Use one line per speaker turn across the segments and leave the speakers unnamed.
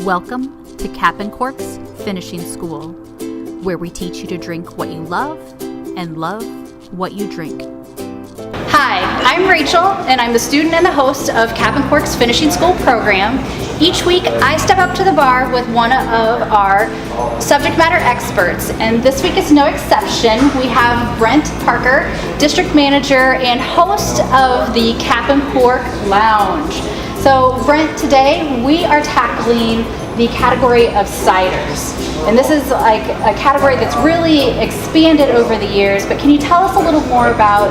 Welcome to Cap & Cork's Finishing School, where we teach you to drink what you love and love what you drink.
Hi, I'm Rachel, and I'm the student and the host of Cap & Cork's Finishing School program. Each week, I step up to the bar with one of our subject matter experts, and this week is no exception. We have Brent Parker, district manager and host of the Cap & Cork Lounge. So Brent, today we are tackling the category of ciders. And this is like a category that's really expanded over the years, but can you tell us a little more about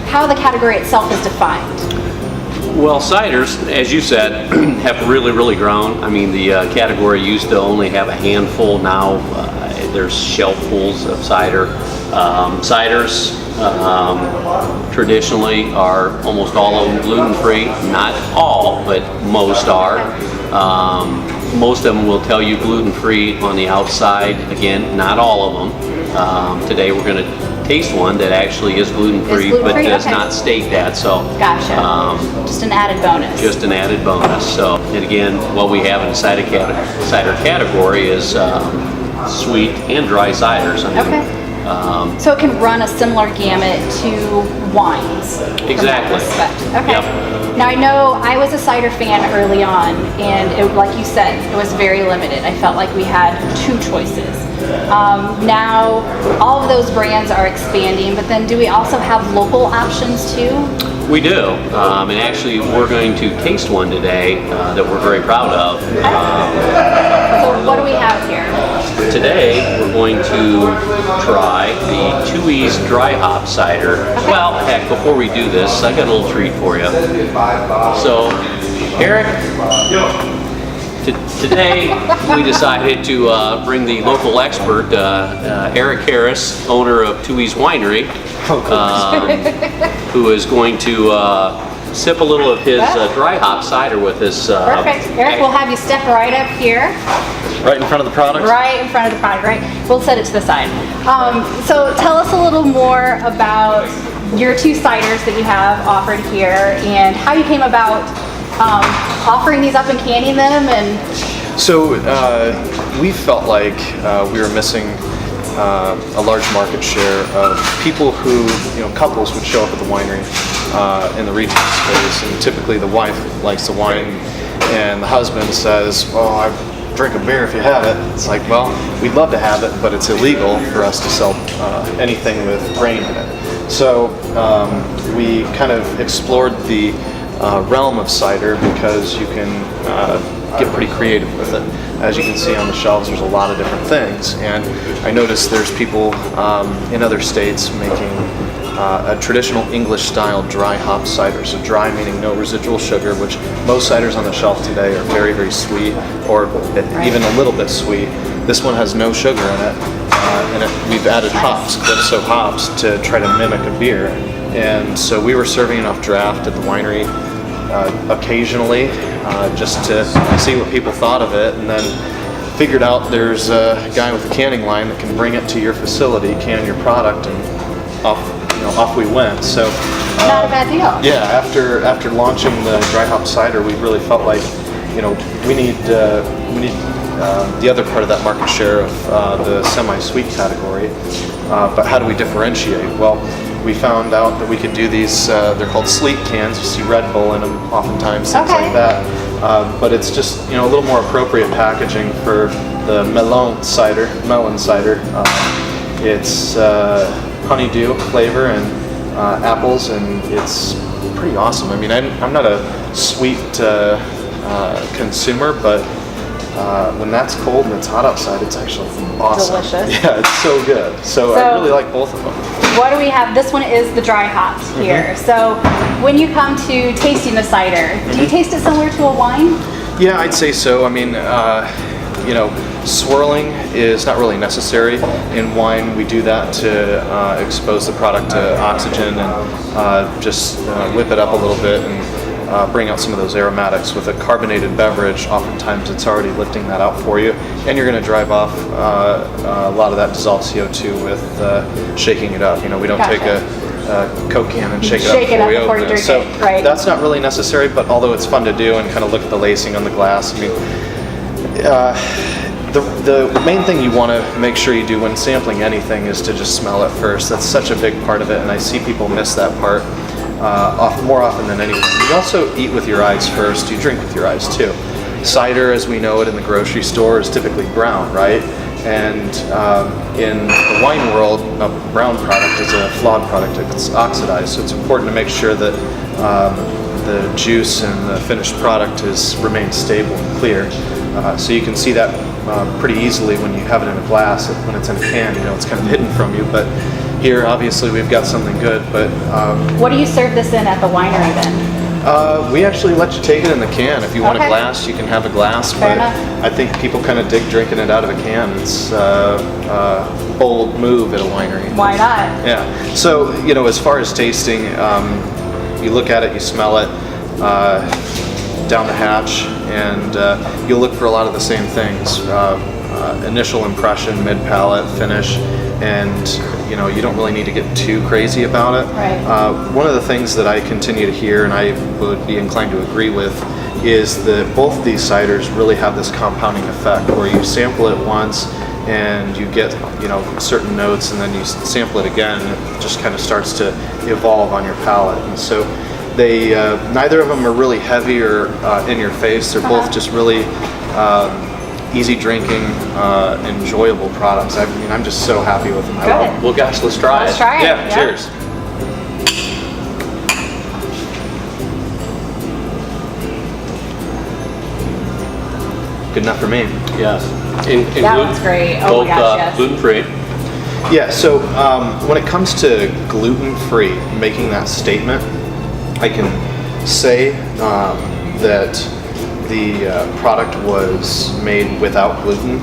how the category itself is defined?
Well, ciders, as you said, have really grown. I mean, the category used to only have a handful. Now there's shelffuls of cider. Ciders traditionally are almost all of them gluten-free. Not all, but most are. Most of them will tell you gluten-free on the outside. Again, not all of them. Today we're going to taste one that actually is gluten-free, but does not state that. So,
gotcha. Just an added bonus.
Just an added bonus. So, and again, what we have in the cider category is sweet and dry ciders. I mean,
so it can run a similar gamut to wines.
Exactly.
Okay.
Yep.
Now I know I was a cider fan early on, and like you said, it was very limited. I felt like we had two choices. Now all of those brands are expanding, but then do we also have local options too?
We do, and actually we're going to taste one today that we're very proud of.
So what do we have here?
Today we're going to try the EEs dry hop cider. Okay. Well, heck, before we do this, I got a little treat for you. So, Eric, today we decided to bring the local expert, Eric Harris, owner of EEs Winery, who is going to sip a little of his dry hop cider with us.
Perfect. Eric, we'll have you step right up here.
Right in front of the product?
Right in front of the product, right? We'll set it to the side. So tell us a little more about your two ciders that you have offered here and how you came about offering these up and canning them. And
so we felt like we were missing a large market share of people who, couples would show up at the winery in the retail space, and typically the wife likes the wine and the husband says, well, I drink a beer if you have it. It's like, well, we'd love to have it, but it's illegal for us to sell anything with grain in it. So we kind of explored the realm of cider because you can get pretty creative with it. As you can see on the shelves, there's a lot of different things, and I noticed there's people in other states making a traditional English-style dry hop cider. So dry meaning no residual sugar, which most ciders on the shelf today are very sweet, or even a little bit sweet. This one has no sugar in it, and we've added hops, calypso hops, to try to mimic a beer. And so we were serving it off draft at the winery occasionally, just to see what people thought of it, and then figured out there's a guy with a canning line that can bring it to your facility, can your product, and off we went. So
not a bad deal.
Yeah, after launching the dry hop cider, we really felt like we need the other part of that market share of the semi-sweet category. But how do we differentiate? Well, we found out that we could do these. They're called sleek cans. You see Red Bull in them oftentimes, things like that. But it's just a little more appropriate packaging for the Melon Cider. It's honeydew flavor and apples, and it's pretty awesome. I mean, I'm not a sweet consumer, but when that's cold and it's hot outside, it's actually awesome.
Delicious.
Yeah, it's so good. So I really like both of them.
What do we have? This one is the dry hops here. So when you come to tasting the cider, do you taste it similar to a wine?
Yeah, I'd say so. I mean, swirling is not really necessary in wine. We do that to expose the product to oxygen and just whip it up a little bit and bring out some of those aromatics. With a carbonated beverage, oftentimes it's already lifting that out for you, and you're going to drive off a lot of that dissolved CO2 with shaking it up. We don't take a Coke can and shake it up before you drink it. Right. That's not really necessary, but although it's fun to do and kind of look at the lacing on the glass, I mean, The main thing you want to make sure you do when sampling anything is to just smell it first. That's such a big part of it, and I see people miss that part more often than anything. You also eat with your eyes first. You drink with your eyes too. Cider, as we know it in the grocery store, is typically brown, right? And in the wine world, a brown product is a flawed product. It's oxidized, so it's important to make sure that the juice and the finished product remains stable and clear. So you can see that pretty easily when you have it in a glass. When it's in a can, it's kind of hidden from you. But here, obviously, we've got something good. But
what do you serve this in at the winery then?
We actually let you take it in the can. If you want a glass, you can have a glass.
Fair
but
enough.
I think people kind of dig drinking it out of a can. It's a bold move at a winery.
Why not?
Yeah. So, as far as tasting, you look at it, you smell it down the hatch, and you'll look for a lot of the same things. Initial impression, mid-palate, finish, and you don't really need to get too crazy about it.
Right.
One of the things that I continue to hear, and I would be inclined to agree with, is that both of these ciders really have this compounding effect where you sample it once and you get certain notes, and then you sample it again and it just kind of starts to evolve on your palate. And so they neither of them are really heavy or in your face. They're both just really easy drinking, enjoyable products. I'm just so happy with them.
Good.
Well, guys, let's try it.
Let's try it.
Yeah, cheers. Good enough for me.
Yes. And
That one's great. Oh
both
my gosh, yes.
gluten-free.
Yeah, so when it comes to gluten-free, making that statement, I can say that the product was made without gluten,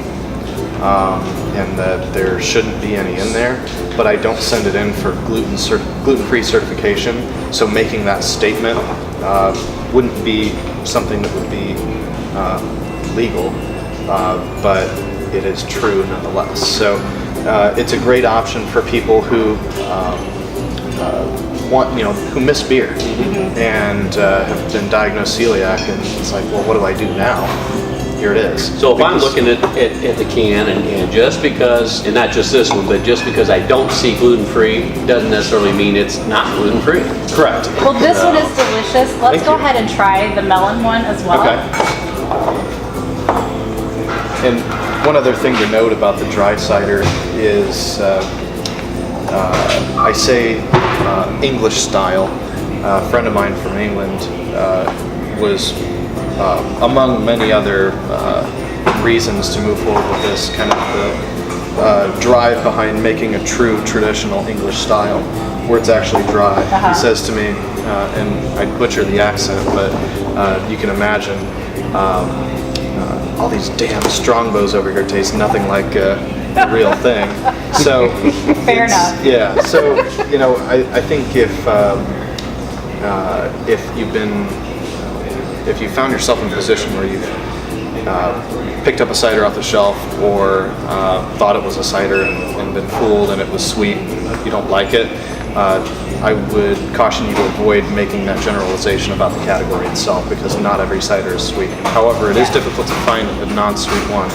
and that there shouldn't be any in there, but I don't send it in for gluten-free certification, so making that statement wouldn't be something that would be legal, but it is true nonetheless. So it's a great option for people who who miss beer and have been diagnosed celiac, and it's like, well, what do I do now? Here it is.
So if I'm looking at the can, and just because, and not just this one, but just because I don't see gluten-free doesn't necessarily mean it's not gluten-free.
Correct.
Well, this one is delicious. Let's
Thank
go
you.
ahead and try the melon one as well.
Okay. And one other thing to note about the dry cider is, I say English style. A friend of mine from England was, among many other reasons to move forward with this, kind of the drive behind making a true traditional English style, where it's actually dry. He says to me, and I butcher the accent, but you can imagine, all these damn strongbows over here taste nothing like a real thing. So
Fair enough.
yeah. So I think if you found yourself in a position where you've picked up a cider off the shelf, or thought it was a cider and been fooled and it was sweet, and you don't like it, I would caution you to avoid making that generalization about the category itself, because not every cider is sweet. However, it is difficult to find a non-sweet one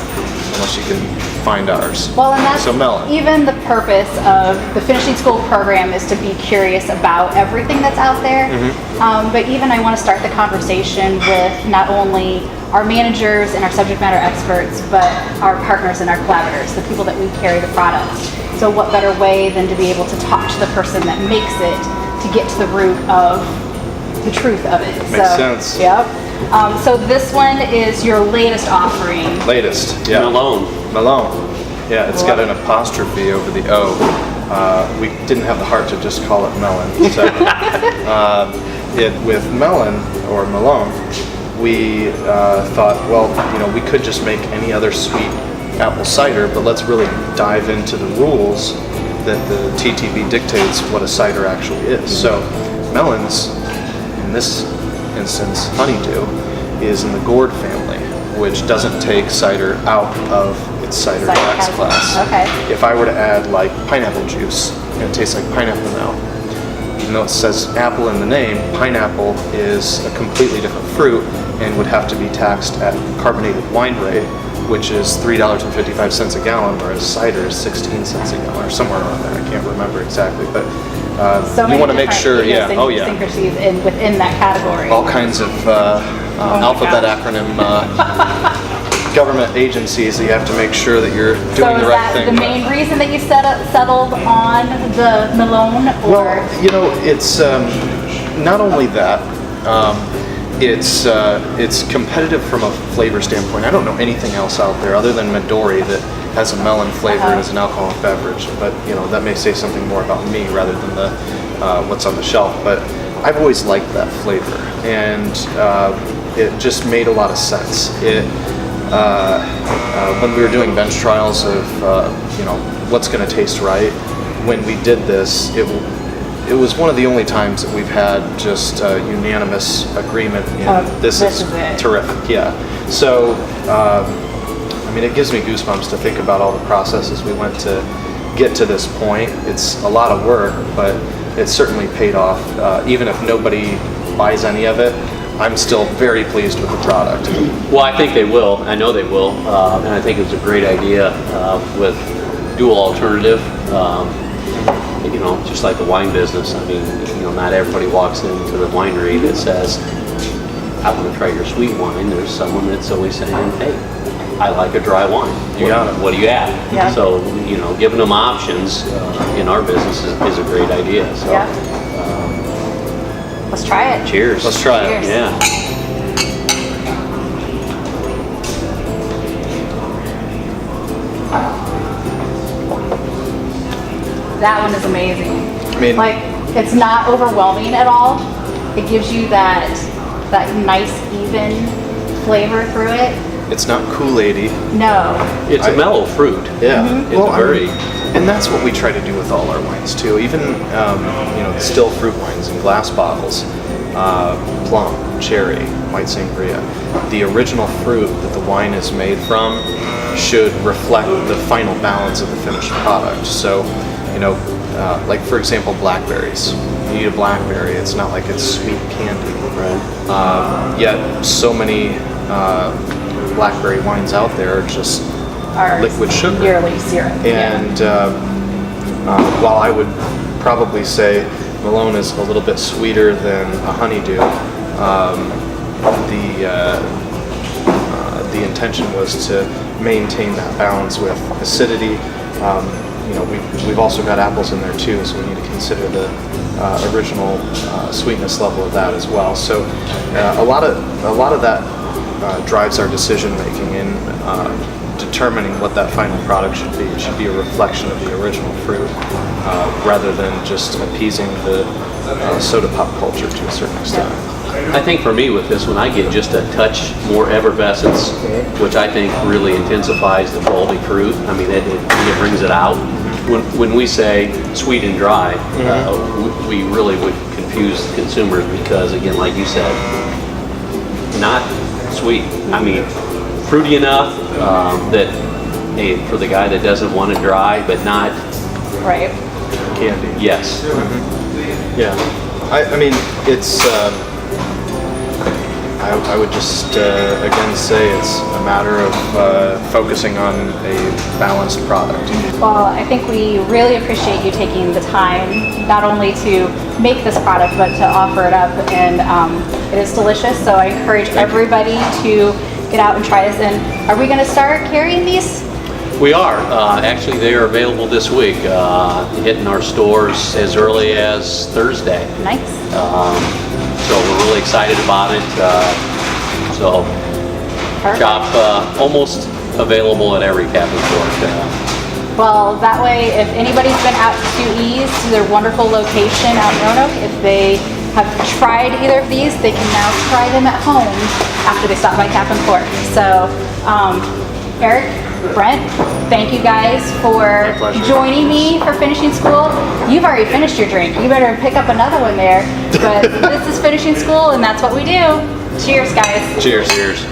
unless you can find ours.
Well, and that's
so melon.
even the purpose of the finishing school program, is to be curious about everything that's out there. But even I want to start the conversation with not only our managers and our subject matter experts, but our partners and our collaborators, the people that we carry the product. So what better way than to be able to talk to the person that makes it, to get to the root of the truth of it.
Makes sense.
Yep. So this one is your latest offering.
Latest, yeah.
Melon.
Yeah, it's got an apostrophe over the O. We didn't have the heart to just call it melon. So with melon, or Melon, we thought, well, we could just make any other sweet apple cider, but let's really dive into the rules that the TTB dictates what a cider actually is. So melons, in this instance honeydew, is in the gourd family, which doesn't take cider out of its cider tax class.
Okay.
If I were to add like pineapple juice, it tastes like pineapple now. Even though it says apple in the name, pineapple is a completely different fruit and would have to be taxed at carbonated wine rate, which is $3.55 a gallon, whereas cider is 16 cents a gallon, or somewhere around there. I can't remember exactly, but you want to make sure,
idiosyncrasies within that category.
All kinds of alphabet acronym government agencies that you have to make sure that you're doing the right thing.
So is that the main reason that you settled on the Melon?
Well, you know, it's not only that. It's competitive from a flavor standpoint. I don't know anything else out there other than Midori that has a melon flavor as an alcoholic beverage. But you know, that may say something more about me rather than the what's on the shelf. But I've always liked that flavor, and it just made a lot of sense. When we were doing bench trials of you know, what's going to taste right, when we did this, it was one of the only times that we've had just unanimous agreement in this is terrific. Yeah. So, I mean, it gives me goosebumps to think about all the processes we went to get to this point. It's a lot of work, but it's certainly paid off. Even if nobody buys any of it, I'm still very pleased with the product.
Well, I think they will. I know they will. And I think it's a great idea with dual alternative. You know, just like the wine business. I mean, you know, not everybody walks into the winery that says, I want to try your sweet wine. There's someone that's always saying, hey, I like a dry wine. What do you add?
Yeah.
So, you know, giving them options in our business is a great idea. So,
let's try it.
Cheers.
Let's try it.
Yeah.
That one is amazing.
I mean,
like, it's not overwhelming at all. It gives you that nice, even flavor through it.
it's not Kool-Aid-y.
No.
It's a mellow fruit.
Yeah.
It's very.
And that's what we try to do with all our wines too. Even the still fruit wines in glass bottles, plum, cherry, white sangria. The original fruit that the wine is made from should reflect the final balance of the finished product. So, like for example, blackberries. You eat a blackberry, it's not like it's sweet candy.
Right.
Yet so many blackberry wines out there are just liquid sugar.
Purely syrup.
And while I would probably say Melon is a little bit sweeter than a honeydew, the intention was to maintain that balance with acidity. We've also got apples in there too, so we need to consider the original sweetness level of that as well. So a lot of that drives our decision making in determining what that final product should be. It should be a reflection of the original fruit rather than just appeasing the soda pop culture to a certain extent.
I think for me with this one, I get just a touch more effervescence, which I think really intensifies the quality fruit. I mean, it brings it out. When we say sweet and dry, we really would confuse consumers because, again, like you said, not sweet. I mean, fruity enough that, hey, for the guy that doesn't want it dry, but not
right.
Candy.
Yes.
Mm-hmm. Yeah. I mean, it's. I would just again say it's a matter of focusing on a balanced product.
Well, I think we really appreciate you taking the time not only to make this product but to offer it up, and it is delicious. So I encourage everybody to get out and try this. And are we going to start carrying these?
We are. Actually, they are available this week, hitting our stores as early as Thursday.
Nice.
So we're really excited about it. Shop almost available at every Cap and Cork.
Well, that way, if anybody's been out to EEs, to their wonderful location out in Roanoke, if they have tried either of these, they can now try them at home after they stop by Cap and Cork. So, Eric, Brent, thank you guys for joining me for finishing school. You've already finished your drink. You better pick up another one there. But this is finishing school, and that's what we do. Cheers, guys.
Cheers. Cheers.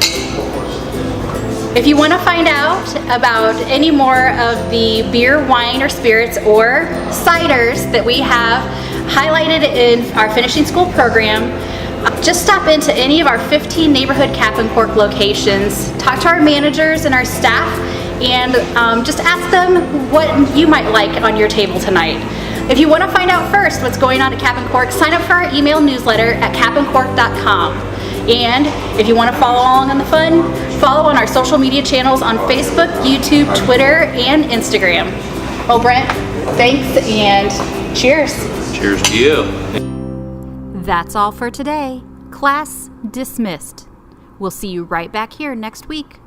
If you want to find out about any more of the beer, wine, or spirits, or ciders that we have highlighted in our finishing school program, Just stop into any of our 15 neighborhood Cap and Cork locations, talk to our managers and our staff, and just ask them what you might like on your table tonight. If you want to find out first what's going on at Cap and Cork, sign up for our email newsletter at capandcork.com. And if you want to follow along on the fun, follow on our social media channels on Facebook, YouTube, Twitter, and Instagram. Well, Brent, thanks and cheers.
Cheers to you.
That's all for today. Class dismissed. We'll see you right back here next week.